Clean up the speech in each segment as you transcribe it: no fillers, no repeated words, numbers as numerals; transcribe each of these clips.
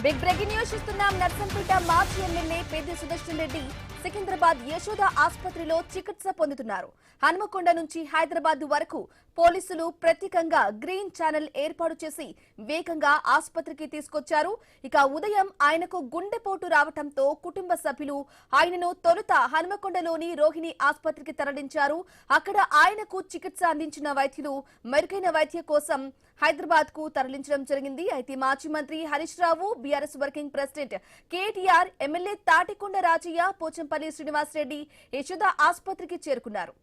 Big breaking news ఇస్తున్నాం. నర్సంపేట మాజీ MLA Peddi Sudarshan Reddy Secunderabad Yashoda ఆసుపత్రిలో చికిత్స పొందుతున్నారు. హనుమకొండ నుంచి హైదరాబాద్ వరకు పోలీసులు ప్రత్యేకంగా గ్రీన్ ఛానల్ ఏర్పాటు చేసి వేగంగా ఆసుపత్రికి తీసుకొచ్చారు. ఇక ఉదయం ఆయనకు గుండెపోటు రావడంతో కుటుంబ సభ్యులు ఆయనను తొలుత హనుమకొండలోని రోహిణి ఆసుపత్రికి తరలించారు. అక్కడ ఆయనకు చికిత్స అందించిన వైద్యులు మెరుగైన వైద్యం కోసం హైదరాబాద్ కు తరలించడం జరిగింది. అయితే మాజీ మంత్రి Harish Rao, BRS working president KTR, MLA Tatikonda Rajaiah, Pochampally Srinivas Reddy Yashoda ఆసుపత్రికి చేరుకున్నారు.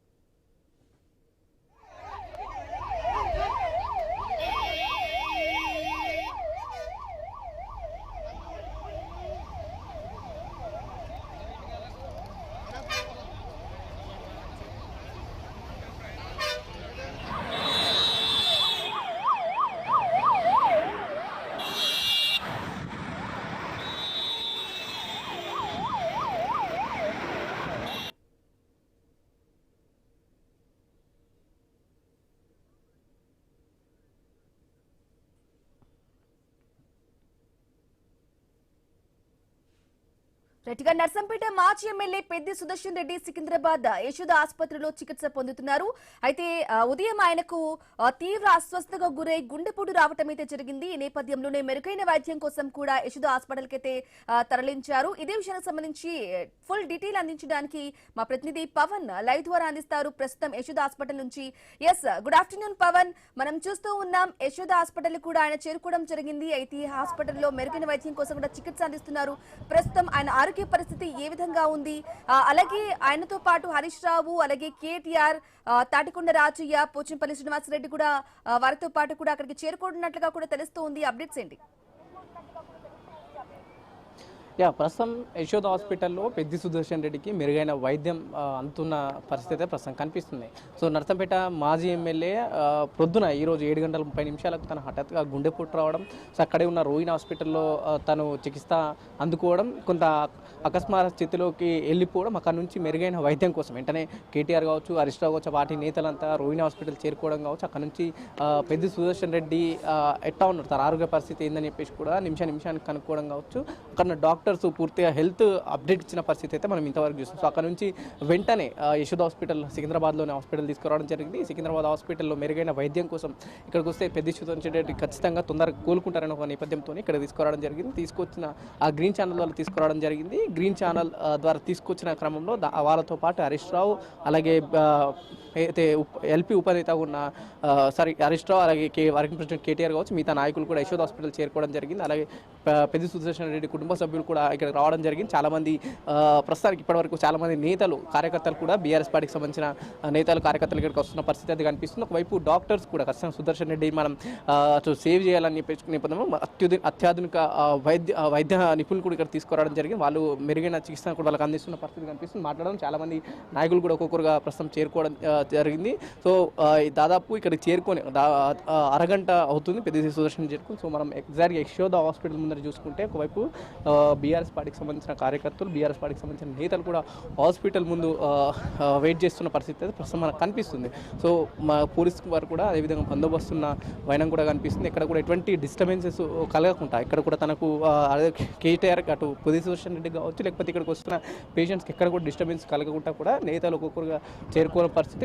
రెడ్డిగా నర్సంపేట మాజీ ఎమ్మెల్యే పెద్ది సుదర్శన్ రెడ్డి సికింద్రాబాద్ యశోద ఆసుపత్రిలో చికిత్స పొందుతున్నారు. అయితే ఉదయం ఆయనకు తీవ్ర అస్వస్థతకు గురై గుండెపోటు రావటం అయితే జరిగింది. ఈ నేపథ్యంలోనే మెరుగైన వైద్యం కోసం కూడా యశోద హాస్పిటల్ కి అయితే తరలించారు. ఇదే విషయానికి సంబంధించి ఫుల్ డీటెయిల్ అందించడానికి మా ప్రతినిధి పవన్ లైవ్ ద్వారా అందిస్తారు ప్రస్తుతం యశోద హాస్పిటల్ నుంచి. Good afternoon Pavan. మనం చూస్తూ ఉన్నాం యశోద హాస్పిటల్ కూడా ఆయన చేరుకోవడం జరిగింది. అయితే ఈ హాస్పిటల్లో మెరుగైన వైద్యం కోసం కూడా చికిత్స అందిస్తున్నారు. ప్రస్తుతం ఆయన ఆరోగ్య పరిస్థితి ఏ విధంగా ఉంది? అలాగే ఆయనతో పాటు హరీష్ రావు, అలాగే కేటీఆర్, తాటికొండ రాజయ్య, పోచంపల్లి శ్రీనివాస్ రెడ్డి కూడా వారితో పాటు కూడా అక్కడికి చేరుకుంటున్నట్లుగా కూడా తెలుస్తూ ఉంది. అప్డేట్స్ ఏంటి? ప్రస్తుతం యశోద హాస్పిటల్లో పెద్ది సుదర్శన్ రెడ్డికి మెరుగైన వైద్యం అందుతున్న పరిస్థితి ప్రస్తుతం కనిపిస్తుంది. సో నర్సంపేట మాజీ ఎమ్మెల్యే ప్రొద్దున ఈరోజు 7:30 తన హఠాత్తుగా గుండెపోటు రావడం, సో అక్కడే ఉన్న రోహిణి హాస్పిటల్లో తను చికిత్స అందుకోవడం, కొంత అకస్మాత్ స్థితిలోకి వెళ్ళిపోవడం, అక్కడ నుంచి మెరుగైన వైద్యం కోసం వెంటనే కేటీఆర్ కావచ్చు, హరీష్ రావు కావచ్చు, వాటి నేతలంతా రోహిణి హాస్పిటల్ చేరుకోవడం కావచ్చు, అక్కడ నుంచి పెద్ది సుదర్శన్ రెడ్డి ఎట్టా ఉన్నారు, తన ఆరోగ్య పరిస్థితి ఏందని చెప్పేసి కూడా నిమిషానికి కనుక్కోవడం కావచ్చు, అక్కడ డాక్టర్స్ పూర్తిగా హెల్త్ అప్డేట్ ఇచ్చిన పరిస్థితి అయితే మనం ఇంతవరకు చూస్తాం. సో అక్కడ నుంచి వెంటనే యశోద హాస్పిటల్ సికింద్రాబాద్లోని హాస్పిటల్ తీసుకురావడం జరిగింది. సికింద్రాబాద్ హాస్పిటల్లో మెరుగైన వైద్యం కోసం ఇక్కడికి వస్తే పెద్ది సుదర్శన్ రెడ్డి ఖచ్చితంగా తొందరగా కోలుకుంటారని ఒక నేపథ్యంతో ఇక్కడ తీసుకురావడం జరిగింది. తీసుకొచ్చిన ఆ గ్రీన్ ఛానల్ ద్వారా తీసుకురావడం జరిగింది. గ్రీన్ ఛానల్ ద్వారా తీసుకొచ్చిన క్రమంలో వాళ్ళతో పాటు హరీష్ రావు, అలాగే అయితే ఎల్పీ ఉపనేత ఉన్న హరీష్ రావు, అలాగే వర్కింగ్ ప్రెసిడెంట్ కేటీఆర్ కావచ్చు, మిగతా నాయకులు కూడా యశోద హాస్పిటల్ చేరుకోవడం జరిగింది. అలాగే పెద్ది సుదర్శన్ రెడ్డి కుటుంబ సభ్యులు కూడా ఇక్కడ రావడం జరిగింది. చాలామంది ప్రస్తుతానికి ఇప్పటివరకు చాలామంది నేతలు, కార్యకర్తలు కూడా బీఆర్ఎస్ పార్టీకి సంబంధించిన నేతలు, కార్యకర్తలు ఇక్కడికి వస్తున్న పరిస్థితి అది కనిపిస్తుంది. ఒకవైపు డాక్టర్స్ కూడా ఖచ్చితంగా సుదర్శన్ రెడ్డి మనం సేవ్ చేయాలని చెప్పేసి నేపథ్యంలో అత్యాధునిక వైద్య నిపుణులు కూడా ఇక్కడ తీసుకురావడం జరిగింది. వాళ్ళు మెరుగైన చికిత్సను కూడా వాళ్ళకి అందిస్తున్న పరిస్థితి కనిపిస్తుంది. మాట్లాడడం చాలామంది నాయకులు కూడా ఒక్కొక్కరుగా ప్రస్తుతం చేరుకోవడం జరిగింది. సో దాదాపు ఇక్కడ చేరుకొని అరగంట అవుతుంది పెద్ద సుదర్శన్ చేరుకుని. సో మనం ఎగ్జాక్ట్గా యశోద హాస్పిటల్ ముందర చూసుకుంటే ఒకవైపు బీఆర్ఎస్ పార్టీకి సంబంధించిన కార్యకర్తలు, బీఆర్ఎస్ పార్టీకి సంబంధించిన నేతలు కూడా హాస్పిటల్ ముందు వెయిట్ చేస్తున్న పరిస్థితి అయితే ప్రస్తుతం మనకు కనిపిస్తుంది. సో మా పోలీస్ వారు కూడా అదేవిధంగా బందోబస్తున్న వైనం కూడా కనిపిస్తుంది. ఇక్కడ కూడా ఎటువంటి డిస్టర్బెన్సెస్ కలగకుండా ఇక్కడ కూడా తనకు కేటీఆర్ అటు పెద్ది సుదర్శన్ రెడ్డి కావచ్చు, లేకపోతే ఇక్కడికి వస్తున్న పేషెంట్స్కి ఎక్కడ కూడా డిస్టర్బెన్స్ కలగకుండా కూడా నేతలు ఒక్కొక్కరుగా చేరుకోవడం పరిస్థితి,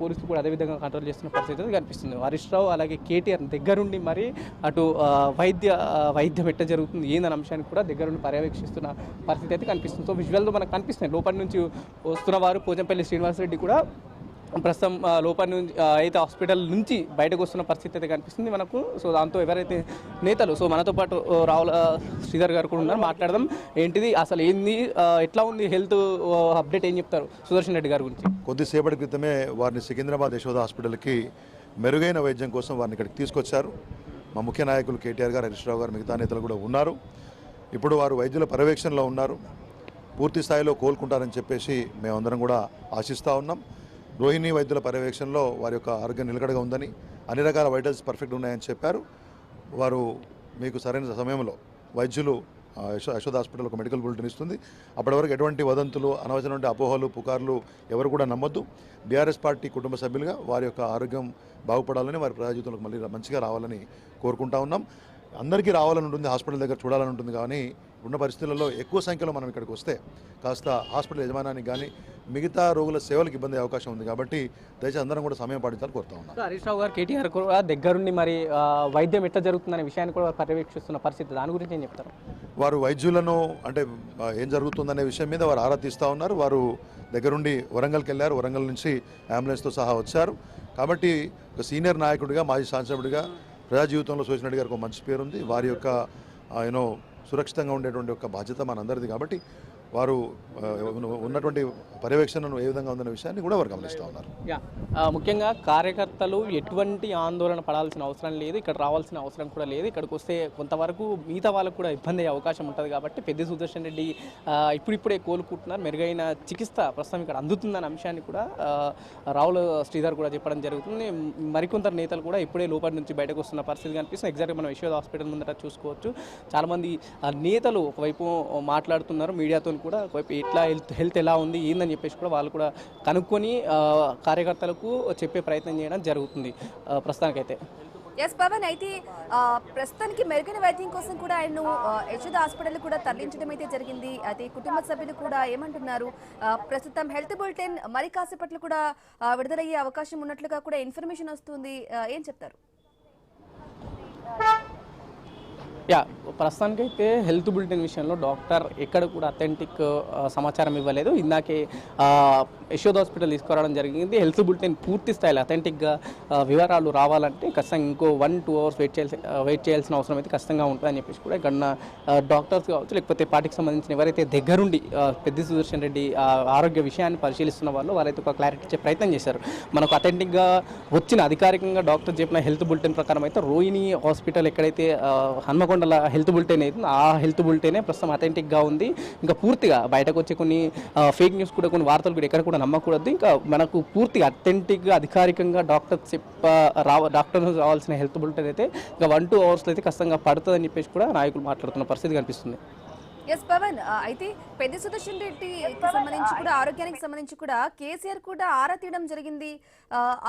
పోలీసులు కూడా అదేవిధంగా కంట్రోల్ చేస్తున్న పరిస్థితి కనిపిస్తుంది. హరీష్ రావు అలాగే కేటీఆర్ దగ్గరుండి మరి అటు వైద్యం ఎట్ట జరుగుతుంది ఏందన్న అంశానికి కూడా దగ్గరుండి పర్యవేక్షిస్తున్న పరిస్థితి అయితే కనిపిస్తుంది. సో విజువల్లో మనకు కనిపిస్తుంది. లోపల నుంచి వస్తున్న వారు పోచంపల్లి శ్రీనివాస్ రెడ్డి కూడా ప్రస్తుతం లోపల నుంచి అయితే హాస్పిటల్ నుంచి బయటకు వస్తున్న పరిస్థితి అయితే కనిపిస్తుంది మనకు. సో దాంతో ఎవరైతే నేతలు, సో మనతో పాటు రావుల శ్రీధర్ గారు కూడా ఉన్నారు, మాట్లాడదాం. ఏంటిది అసలు ఏంది, ఎట్లా ఉంది హెల్త్ అప్డేట్, ఏం చెప్తారు సుదర్శన్ రెడ్డి గారి గురించి? కొద్దిసేపటి క్రితమే వారిని సికింద్రాబాద్ యశోద హాస్పిటల్కి మెరుగైన వైద్యం కోసం వారిని ఇక్కడికి తీసుకొచ్చారు. మా ముఖ్య నాయకులు కేటీఆర్ గారు, హరీష్ రావు గారు, మిగతా నేతలు కూడా ఉన్నారు. ఇప్పుడు వారు వైద్యుల పర్యవేక్షణలో ఉన్నారు. పూర్తి స్థాయిలో కోలుకుంటారని చెప్పేసి మేమందరం కూడా ఆశిస్తూ ఉన్నాం. రోహిణి వైద్యుల పర్యవేక్షణలో వారి యొక్క ఆరోగ్యం నిలకడగా ఉందని, అన్ని రకాల వైటల్స్ పర్ఫెక్ట్ ఉన్నాయని చెప్పారు. వారు మీకు సరైన సమయంలో వైద్యులు యశోద హాస్పిటల్ ఒక మెడికల్ బులెటిన్ ఇస్తుంది. అప్పటి వరకు ఎటువంటి వదంతులు, అనవసరమైన అపోహలు, పుకార్లు ఎవరు కూడా నమ్మొద్దు. బీఆర్ఎస్ పార్టీ కుటుంబ సభ్యులుగా వారి యొక్క ఆరోగ్యం బాగుపడాలని, వారి ప్రజా జీవితంలోకి మళ్ళీ మంచిగా రావాలని కోరుకుంటా ఉన్నాం. అందరికీ రావాలని ఉంటుంది, హాస్పిటల్ దగ్గర చూడాలని ఉంటుంది. కానీ ఉన్న పరిస్థితులలో ఎక్కువ సంఖ్యలో మనం ఇక్కడికి వస్తే కాస్త హాస్పిటల్ యజమానానికి కానీ మిగతా రోగుల సేవలకు ఇబ్బంది అవకాశం ఉంది. కాబట్టి దయచేసి అందరం కూడా సమయం పాటించాలని కోరుతా ఉన్నాం. హరీష్ రావు గారు కేటీఆర్ కూడా దగ్గరుండి మరి వైద్యం ఎట్లా జరుగుతుందనే విషయాన్ని కూడా పర్యవేక్షిస్తున్న పరిస్థితి, దాని గురించి ఏం చెప్తారు? వారు వైద్యులను అంటే ఏం జరుగుతుందనే విషయం మీద వారు ఆరా తీస్తూ ఉన్నారు. వారు దగ్గరుండి వరంగల్కి వెళ్ళారు, వరంగల్ నుంచి అంబులెన్స్తో సహా వచ్చారు. కాబట్టి ఒక సీనియర్ నాయకుడిగా, మాజీ శాసనసభ్యుడిగా ప్రజా జీవితంలో సోషల్ రెడ్డి గారికి ఒక మంచి పేరుంది. వారి యొక్క సురక్షితంగా ఉండేటువంటి ఒక బాధ్యత మనందరిది. కాబట్టి వారు ఉన్నటువంటి పర్యవేక్షణను ఏ విధంగా ఉందనే విషయాన్ని కూడా వారు గమనిస్తూ ఉన్నారు. ముఖ్యంగా కార్యకర్తలు ఎటువంటి ఆందోళన పడాల్సిన అవసరం లేదు, ఇక్కడ రావాల్సిన అవసరం కూడా లేదు. ఇక్కడికి వస్తే కొంతవరకు మిగతా వాళ్ళకు కూడా ఇబ్బంది అయ్యే అవకాశం ఉంటుంది. కాబట్టి పెద్ది సుదర్శన్ రెడ్డి ఇప్పుడిప్పుడే కోలుకుంటున్నారు, మెరుగైన చికిత్స ప్రస్తుతం ఇక్కడ అందుతుందన్న అంశాన్ని కూడా రావుల శ్రీధర్ కూడా చెప్పడం జరుగుతుంది. మరికొందరు నేతలు కూడా ఇప్పుడే లోపలి నుంచి బయటకు వస్తున్న పరిస్థితి కనిపిస్తుంది. ఎగ్జాక్ట్గా మనం యశోద హాస్పిటల్ ముందర చూసుకోవచ్చు. చాలామంది నేతలు ఒకవైపు మాట్లాడుతున్నారు మీడియాతో కూడా, ఒకవైపు ఎట్లా హెల్త్ ఎలా ఉంది ఏందని చెప్పేసి కూడా వాళ్ళు కూడా కనుక్కొని కార్యకర్తలకు చెప్పే ప్రయత్నం చేయడం జరుగుతుంది ప్రస్తుతానికైతే. ఎస్ పవన్, అయితే ప్రస్తుతానికి మెరుగైన వైద్యం కోసం కూడా ఆయన యశోద హాస్పిటల్ కూడా తరలించడం అయితే జరిగింది. అయితే కుటుంబ సభ్యులు కూడా ఏమంటున్నారు? ప్రస్తుతం హెల్త్ బులెటిన్ మరి కాసేపట్లో కూడా విడుదలయ్యే అవకాశం ఉన్నట్లుగా కూడా ఇన్ఫర్మేషన్ వస్తుంది. ఏం చెప్తారు? ప్రస్తుతానికైతే హెల్త్ బులెటిన్ విషయంలో డాక్టర్ ఎక్కడ కూడా అథెంటిక్ సమాచారం ఇవ్వలేదు. ఇందాకే యశోద హాస్పిటల్ తీసుకురావడం జరిగింది. హెల్త్ బులెటిన్ పూర్తి స్థాయిలో అథెంటిక్గా వివరాలు రావాలంటే ఖచ్చితంగా ఇంకో 1-2 అవర్స్ వెయిట్ చేయాల్సిన అవసరం అయితే ఖచ్చితంగా ఉంటుందని చెప్పేసి కూడా ఇక్కడ డాక్టర్స్ కావచ్చు, లేకపోతే పార్టీకి సంబంధించిన ఎవరైతే దగ్గరుండి పెద్ది సుదర్శన్ రెడ్డి ఆరోగ్య విషయాన్ని పరిశీలిస్తున్న వాళ్ళు వారైతే ఒక క్లారిటీ ఇచ్చే ప్రయత్నం చేశారు. మనకు అథెంటిక్గా వచ్చిన అధికారికంగా డాక్టర్ చెప్పిన హెల్త్ బులెటిన్ ప్రకారం అయితే రోహిణి హాస్పిటల్ ఎక్కడైతే హన్మకొండల హెల్త్ బులెటిన్ అయితే ఆ హెల్త్ బులెటినే ప్రస్తుతం అథెంటిక్గా ఉంది. ఇంకా పూర్తిగా బయటకు వచ్చే కొన్ని ఫేక్ న్యూస్ కూడా, కొన్ని వార్తలు కూడా ఎక్కడ కూడా నమ్మకూడదు. ఇంకా మనకు పూర్తిగా అథెంటిక్గా అధికారికంగా డాక్టర్ రావాల్సిన హెల్త్ బులెటిన్ అయితే ఇంకా 1-2 అవర్స్లో అయితే ఖచ్చితంగా పడుతుందని చెప్పేసి కూడా నాయకులు మాట్లాడుతున్న పరిస్థితి కనిపిస్తుంది. ఎస్ పవన్, అయితే పెద్ది సుదర్శన్ రెడ్డికి సంబంధించి కూడా, ఆరోగ్యానికి సంబంధించి కూడా కేసీఆర్ కూడా ఆరా తీయడం జరిగింది.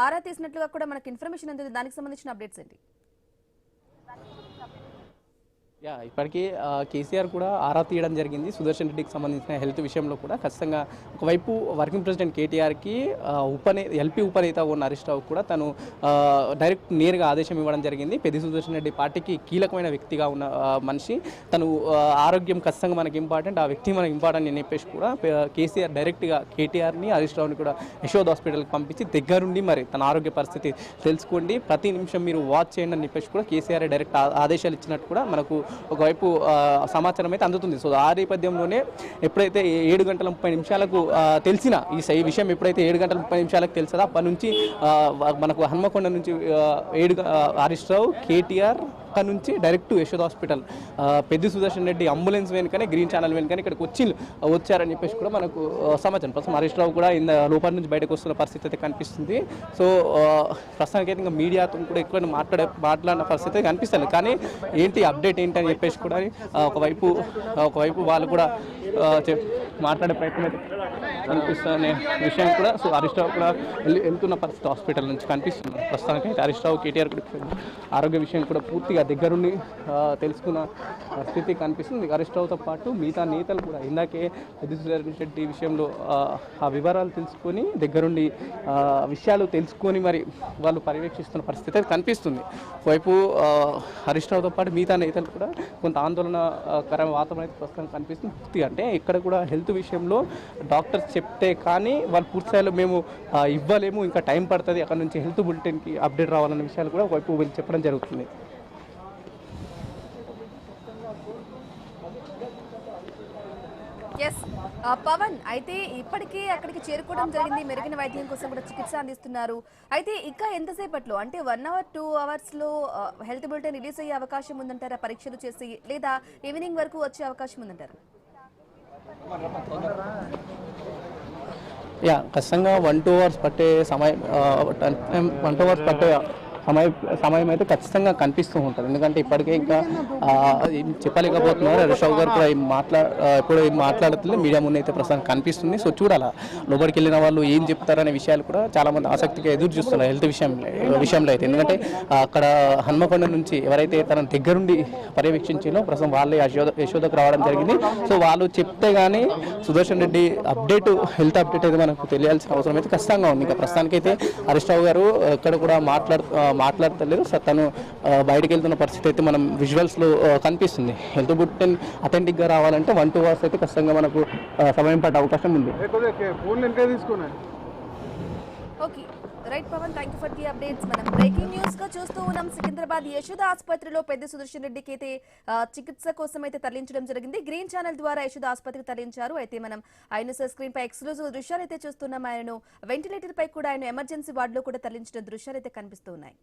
ఆరా తీసినట్లుగా కూడా మనకు ఇన్ఫర్మేషన్ అందింది. దానికి సంబంధించిన అప్డేట్స్ ఏంటి? ఇప్పటికీ కేసీఆర్ కూడా ఆరా తీయడం జరిగింది సుదర్శన్ రెడ్డికి సంబంధించిన హెల్త్ విషయంలో కూడా. ఖచ్చితంగా ఒకవైపు వర్కింగ్ ప్రెసిడెంట్ కేటీఆర్కి ఎల్పీ ఉపనేత ఉన్న హరీష్ రావు కూడా తను డైరెక్ట్ నేరుగా ఆదేశం ఇవ్వడం జరిగింది. పెద్ది సుదర్శన్ రెడ్డి పార్టీకి కీలకమైన వ్యక్తిగా ఉన్న మనిషి, తను ఆరోగ్యం ఖచ్చితంగా మనకి ఇంపార్టెంట్, ఆ వ్యక్తి మనకి ఇంపార్టెంట్ అని చెప్పేసి కూడా కేసీఆర్ డైరెక్ట్గా కేటీఆర్ని హరీష్ రావుని కూడా యశోద హాస్పిటల్కి పంపించి దగ్గరుండి మరి తన ఆరోగ్య పరిస్థితి తెలుసుకోండి, ప్రతి నిమిషం మీరు వాచ్ చేయండి అని చెప్పేసి కూడా కేసీఆర్ డైరెక్ట్ ఆదేశాలు ఇచ్చినట్టు కూడా మనకు ఒకవైపు సమాచారం అయితే అందుతుంది. సో ఆ నేపథ్యంలోనే ఎప్పుడైతే 7:30 తెలిసిన ఈ విషయం ఎప్పుడైతే 7:30 తెలుసదో అప్పటి నుంచి మనకు హన్మకొండ నుంచి హరీష్ రావు, కేటీఆర్ అక్కడ నుంచి direct Yashoda hospital Peddi Sudarshan Reddy ambulance వెనుకనే, గ్రీన్ ఛానల్ వెనుకనే ఇక్కడికి వచ్చారని చెప్పేసి కూడా మనకు సమాచారం. ప్రస్తుతం హరీష్ రావు కూడా లోపల నుంచి బయటకు వస్తున్న పరిస్థితి అయితే కనిపిస్తుంది. సో ప్రస్తుతానికైతే ఇంకా మీడియాతో కూడా ఎక్కువ మాట్లాడిన పరిస్థితి అయితే కనిపిస్తుంది. కానీ ఏంటి అప్డేట్ ఏంటి అని చెప్పేసి కూడా ఒకవైపు వాళ్ళు కూడా మాట్లాడే ప్రయత్నం అయితే కనిపిస్తున్న విషయం కూడా. సో హరీష్ రావు కూడా వెళ్తున్న పరిస్థితి హాస్పిటల్ నుంచి కనిపిస్తుంది. ప్రస్తుతానికి అయితే హరీష్ రావు, కేటీఆర్ కూడా ఆరోగ్య విషయం కూడా పూర్తిగా దగ్గరుండి తెలుసుకున్న స్థితి కనిపిస్తుంది. హరీష్ రావుతో పాటు మిగతా నేతలు కూడా ఇందాకే పెద్ది సుదర్శన్ రెడ్డి విషయంలో ఆ వివరాలు తెలుసుకొని దగ్గరుండి విషయాలు తెలుసుకొని మరి వాళ్ళు పర్యవేక్షిస్తున్న పరిస్థితి అయితే కనిపిస్తుంది. వైపు హరీష్ రావుతో పాటు మిగతా నేతలు కూడా కొంత ఆందోళనకర వాతావరణం అయితే ప్రస్తుతం కనిపిస్తుంది. పూర్తిగా అంటే ఇక్కడ కూడా హెల్త్ విషయంలో డాక్టర్స్ చెప్తే కానీ వాళ్ళు పూర్తి స్థాయిలో మేము ఇవ్వలేము, ఇంకా టైం పడుతుంది, అక్కడ నుంచి హెల్త్ బులెటిన్కి అప్డేట్ రావాలన్న విషయాలు కూడా ఒకవైపు వీళ్ళు చెప్పడం జరుగుతుంది. ఎస్ పవన్, అయితే ఇప్పటికే అక్కడికి చేరుకోవడం జరిగింది. మెరుగైన వైద్యం కోసం కూడా చికిత్స అందిస్తున్నారు. అయితే ఇంకా ఎంతసేపట్లో, అంటే 1 hour 2 hours health bulletin release అయ్యే అవకాశం ఉందంటారా? పరీక్షలు చేసి, లేదా ఈవినింగ్ వరకు వచ్చే అవకాశం ఉందంటారా? ఖచ్చితంగా 1-2 hours పట్టే సమయం, 1-2 hours పట్టే సమయం అయితే ఖచ్చితంగా కనిపిస్తూ ఉంటుంది. ఎందుకంటే ఇప్పటికే ఇంకా ఏం చెప్పలేకపోతున్నారు. హరీష్ రావు గారు కూడా ఇప్పుడు ఏం మాట్లాడుతుంది మీడియా ముందు అయితే ప్రస్తుతం కనిపిస్తుంది. సో చూడాలా లోపలికి వెళ్ళిన వాళ్ళు ఏం చెప్తారనే విషయాలు కూడా చాలా మంది ఆసక్తిగా ఎదురు చూస్తున్నారు హెల్త్ విషయంలో అయితే. ఎందుకంటే అక్కడ హన్మకొండ నుంచి ఎవరైతే తన దగ్గరుండి పర్యవేక్షించారో ప్రస్తుతం వాళ్ళే యశోదకు రావడం జరిగింది. సో వాళ్ళు చెప్తే కానీ సుదర్శన్ రెడ్డి హెల్త్ అప్డేట్ అయితే మనకు తెలియాల్సిన అవసరం అయితే ఖచ్చితంగా ఉంది. ఇంకా ప్రస్తుతానికైతే హరీష్ రావు గారు ఎక్కడ కూడా మాట్లాడతలేరు. సో తను బయటకు వెళ్తున్న పరిస్థితి అయితే మనం విజువల్స్లో కనిపిస్తుంది. హెల్త్ బులెటిన్ అథెంటిక్గా రావాలంటే 1-2 hours అయితే ఖచ్చితంగా మనకు సమయం పడే అవకాశం ఉంది. Okay right Pavan, thank you for the updates. మనం బ్రేకింగ్ న్యూస్ గా చూస్తూ ఉన్నాం. సికింద్రాబాద్ యశోద ఆసుపత్రిలో పెద్ద సుదర్శన్ రెడ్డికి అయితే చికిత్స కోసం అయితే తరలించడం జరిగింది. గ్రీన్ ఛానల్ ద్వారా యశోద ఆసుపత్రికి తరలించారు. అయితే మనం ఆయన స్క్రీన్ పై ఎక్స్క్లూజివ్ దృశ్యాలు అయితే చూస్తున్నాం. ఆయనను వెంటిలేటర్ పై కూడా ఆయన ఎమర్జెన్సీ వార్డులో కూడా తరలించిన దృశ్యాలు అయితే కనిపిస్తున్నాయి.